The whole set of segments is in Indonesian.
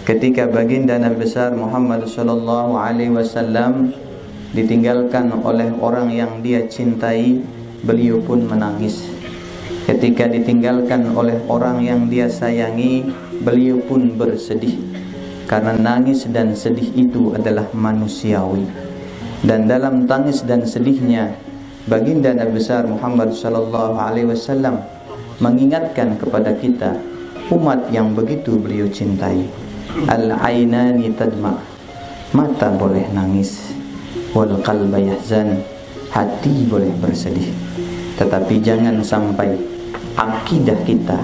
ketika baginda Nabi besar Muhammad sallallahu alaihi wasallam ditinggalkan oleh orang yang dia cintai, beliau pun menangis. Ketika ditinggalkan oleh orang yang dia sayangi, beliau pun bersedih. Karena nangis dan sedih itu adalah manusiawi. Dan dalam tangis dan sedihnya, baginda Nabi besar Muhammad sallallahu alaihi wasallam mengingatkan kepada kita, umat yang begitu beliau cintai. Al-ainani tadma, mata boleh nangis, wal qalba yahzan, hati boleh bersedih, tetapi jangan sampai akidah kita,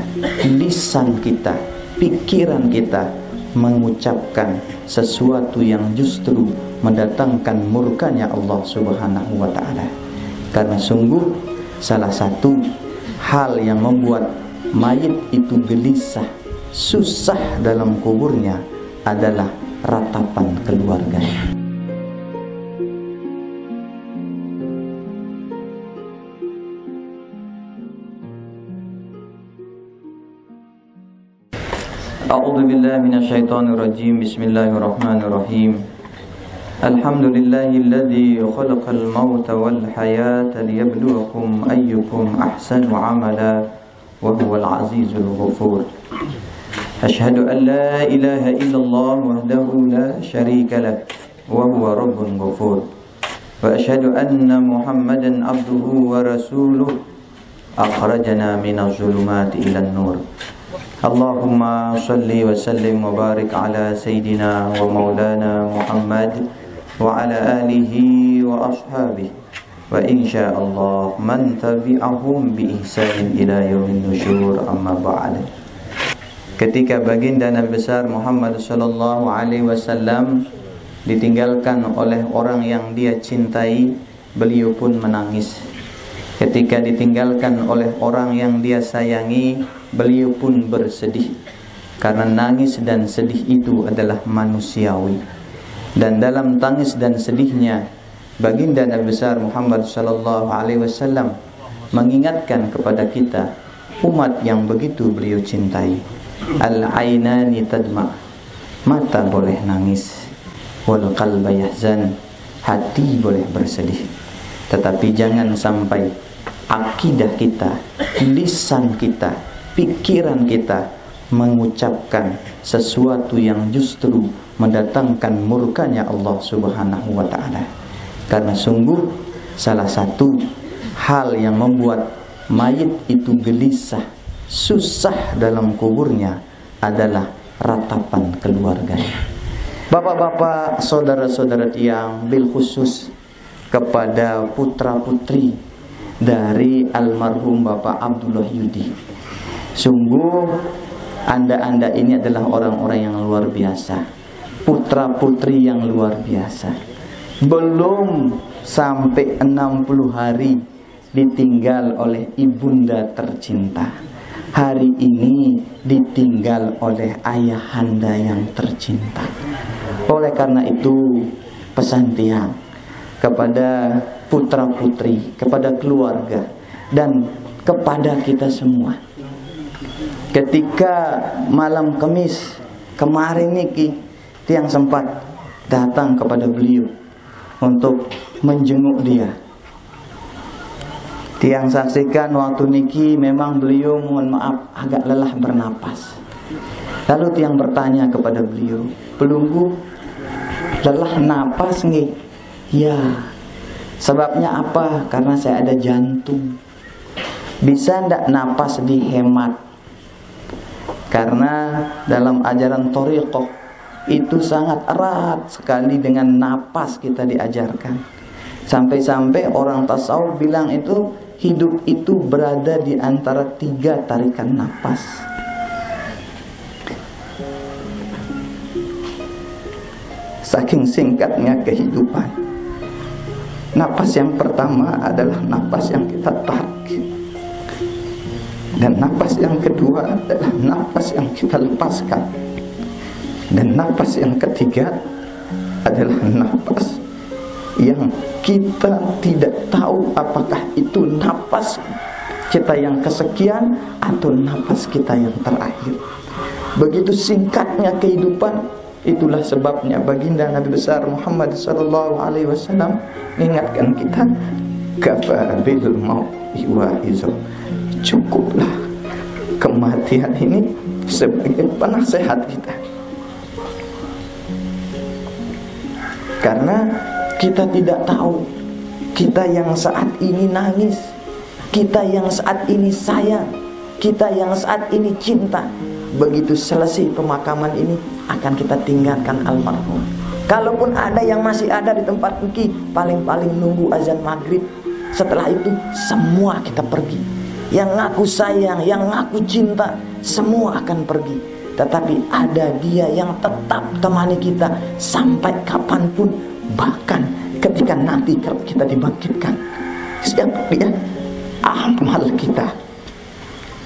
lisan kita, pikiran kita mengucapkan sesuatu yang justru mendatangkan murkanya Allah Subhanahu wa ta'ala. Karena sungguh salah satu hal yang membuat mayit itu gelisah, susah dalam kuburnya adalah ratapan keluarganya. A'udzu billahi minasyaitonir rajim. Bismillahirrahmanirrahim. Alhamdulillahilladzi khalaqal mauta wal hayata liyabluwakum ayyukum ahsanu amala wa huwal azizul ghafur. Asyhadu an la ilaha illallah wahdahu la syarika lah wa huwa rabbun ghafur. Wa asyhadu anna Muhammadan abduhu wa rasuluh akhrajana minaz zulumati ilan nur. Allahumma salli wa sallim wa barik ala sayyidina wa maulana Muhammad wa ala alihi wa ashabihi wa insyaallah man tabi'ahum bi ihsanin ila yaumin nusyur, amma ba'd. Ketika baginda Nabi besar Muhammad sallallahu alaihi wasallam ditinggalkan oleh orang yang dia cintai, beliau pun menangis. Ketika ditinggalkan oleh orang yang dia sayangi, beliau pun bersedih. Karena nangis dan sedih itu adalah manusiawi. Dan dalam tangis dan sedihnya, baginda Nabi besar Muhammad sallallahu alaihi wasallam mengingatkan kepada kita, umat yang begitu beliau cintai. Al-ainani tadma, mata boleh nangis, wal qalba yahzan, hati boleh bersedih, tetapi jangan sampai akidah kita, lisan kita, pikiran kita mengucapkan sesuatu yang justru mendatangkan murkanya Allah Subhanahu wa ta'ala. Karena sungguh salah satu hal yang membuat mayit itu gelisah, susah dalam kuburnya adalah ratapan keluarganya. Bapak-bapak, saudara-saudara tiang, bil khusus kepada putra-putri dari almarhum Bapak Abdullah Yudi. Sungguh anda ini adalah orang-orang yang luar biasa, putra-putri yang luar biasa. Belum sampai 60 hari ditinggal oleh ibunda tercinta. Hari ini ditinggal oleh ayahanda yang tercinta. Oleh karena itu, pesan tiang kepada putra-putri, kepada keluarga, dan kepada kita semua. Ketika malam Kamis kemarin niki, tiang sempat datang kepada beliau untuk menjenguk dia. Tiang saksikan waktu niki memang beliau, mohon maaf, agak lelah bernapas. Lalu tiang bertanya kepada beliau, "Pelunggu, lelah napas nggih?" "Ya." "Sebabnya apa?" "Karena saya ada jantung." "Bisa ndak napas dihemat?" Karena dalam ajaran thariqah itu sangat erat sekali dengan napas kita diajarkan. Sampai-sampai orang tasawuf bilang itu hidup itu berada di antara 3 tarikan napas. Saking singkatnya kehidupan. Napas yang pertama adalah napas yang kita tarik. Dan napas yang kedua adalah napas yang kita lepaskan. Dan napas yang ketiga adalah napas yang kita tidak tahu apakah itu napas kita yang kesekian atau napas kita yang terakhir. Begitu singkatnya kehidupan. Itulah sebabnya baginda Nabi besar Muhammad SAW mengingatkan kita, kafa bil mauti wa'izo, cukuplah kematian ini sebagai penasehat kita. Karena kita tidak tahu, kita yang saat ini nangis, kita yang saat ini sayang, kita yang saat ini cinta, begitu selesai pemakaman ini akan kita tinggalkan almarhum. Kalaupun ada yang masih ada di tempat ini, paling-paling nunggu azan maghrib. Setelah itu semua kita pergi. Yang ngaku sayang, yang ngaku cinta, semua akan pergi. Tetapi ada dia yang tetap temani kita sampai kapanpun. Bahkan ketika nanti kalau kita dibangkitkan, siapa dia? Amal kita.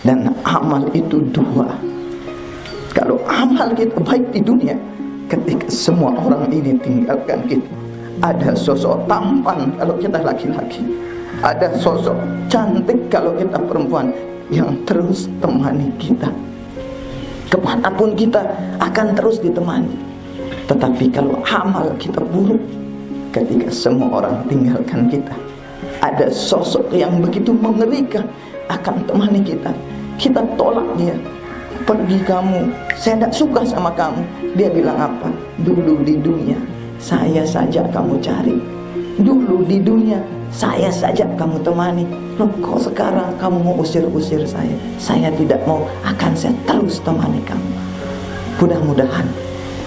Dan amal itu dua. Kalau amal kita baik di dunia, ketika semua orang ini tinggalkan kita, ada sosok tampan kalau kita laki-laki, ada sosok cantik kalau kita perempuan, yang terus temani kita. Kemanapun kita akan terus ditemani. Tetapi kalau amal kita buruk, ketika semua orang tinggalkan kita, ada sosok yang begitu mengerikan akan temani kita. Kita tolak dia. Pergi kamu, saya tidak suka sama kamu. Dia bilang apa? Dulu di dunia saya saja kamu cari, dulu di dunia saya saja kamu temani. Loh, kok sekarang kamu mau usir-usir saya? Saya tidak mau, akan saya terus temani kamu. Mudah-mudahan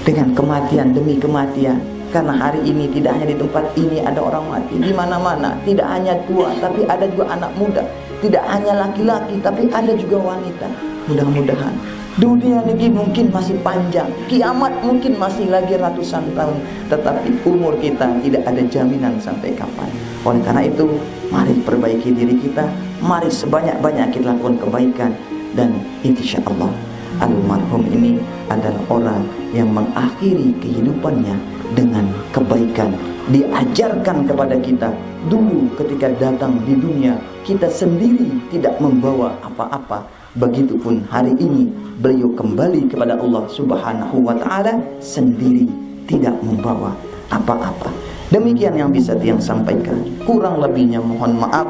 dengan kematian demi kematian, karena hari ini tidak hanya di tempat ini ada orang mati, di mana-mana. Tidak hanya tua, tapi ada juga anak muda. Tidak hanya laki-laki, tapi ada juga wanita. Mudah-mudahan dunia ini mungkin masih panjang, kiamat mungkin masih lagi ratusan tahun, tetapi umur kita tidak ada jaminan sampai kapan. Oleh karena itu, mari perbaiki diri kita, mari sebanyak-banyak kita lakukan kebaikan. Dan insya Allah almarhum ini adalah orang yang mengakhiri kehidupannya dengan kebaikan. Diajarkan kepada kita dulu ketika datang di dunia, kita sendiri tidak membawa apa-apa. Begitupun hari ini beliau kembali kepada Allah Subhanahu wa ta'ala sendiri, tidak membawa apa-apa. Demikian yang bisa Tiang sampaikan. Kurang lebihnya mohon maaf.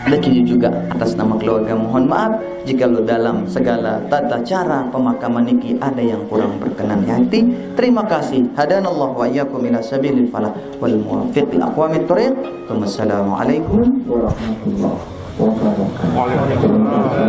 Begitu juga atas nama keluarga mohon maaf jika dalam segala tata cara pemakaman ini ada yang kurang berkenan di hati. Terima kasih. Hadanallahu wa iyyakum ila sabilil falah wal muwaffiq li aqwamit thoriq. Wassalamualaikum warahmatullahi wabarakatuh.